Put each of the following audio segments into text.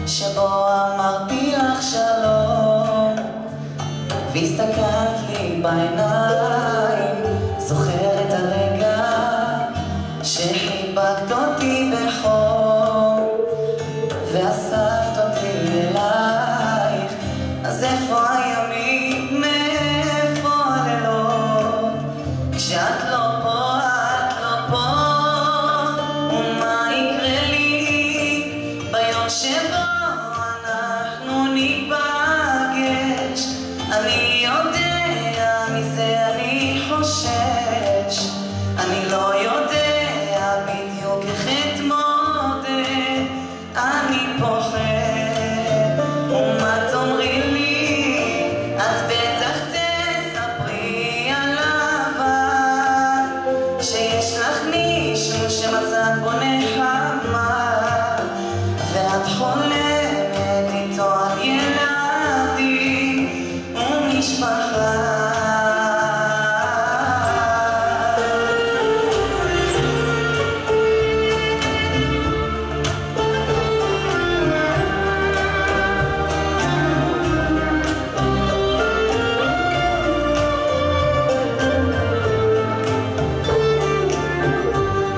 שבו אמרתי לך שלום והסתכלת לי בעיניים, זוכר את הרגע שחיבקת אותי בחום ואספת אותי אלייך. אז איפה הימים, מאיפה הלילות, כשאת לא פה, את לא פה, ומה יקרה לי ביום שבו ניפגש? אני יודע מזה, אני חושש, אני לא יודע בדיוק איך אתמודד, אני פוחד. ומה תאמרי לי? את בטח תספרי על אהבה, שיש לך מישהו שמצאת בו נחמה ואת חולמת איתו על ילדים ומשפחה.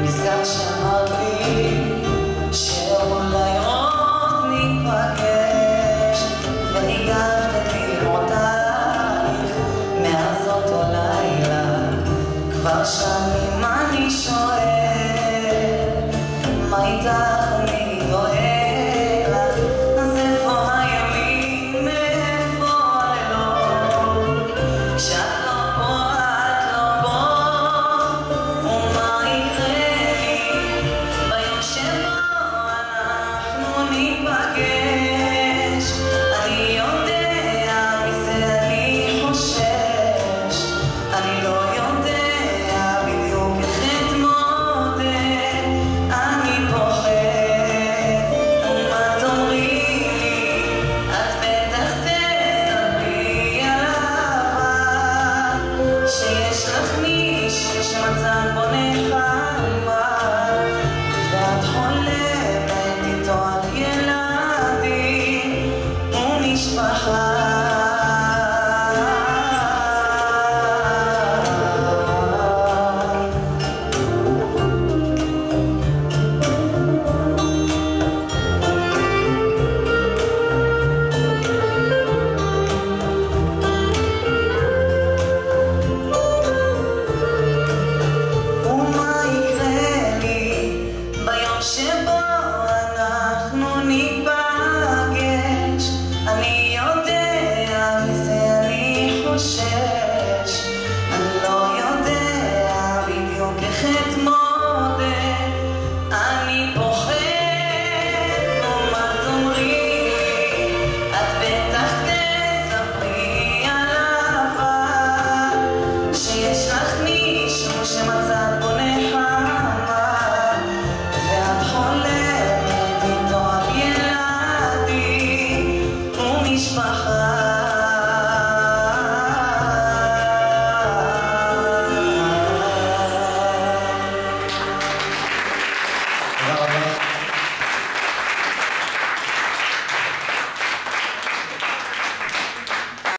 נזכר שאמרת לי שאולי עוד ניפגש, והגבת לראותייך מאז אותו לילה. כבר שנים אני שואל מה איתך ומי דואג לך? אז איפה הימים, מאיפה הלילות, כשאת לא פה, את לא פה, ומה יקרה לי ביום שבו אנחנו ניפגש? אני יודע מזה, אני חושש, אני לא יודע בדיוק איך אתמודד, אני פוחד. ומה תאמרי לי? את בטח תספרי על אהבה, שיש לך מישהו שמצאת בו נחמה ואת חולמת איתו על ילדים ומשפחה. ומה יקרה לי ביום שבו אנחנו ניפגש? אני יודע מזה, אני חושש,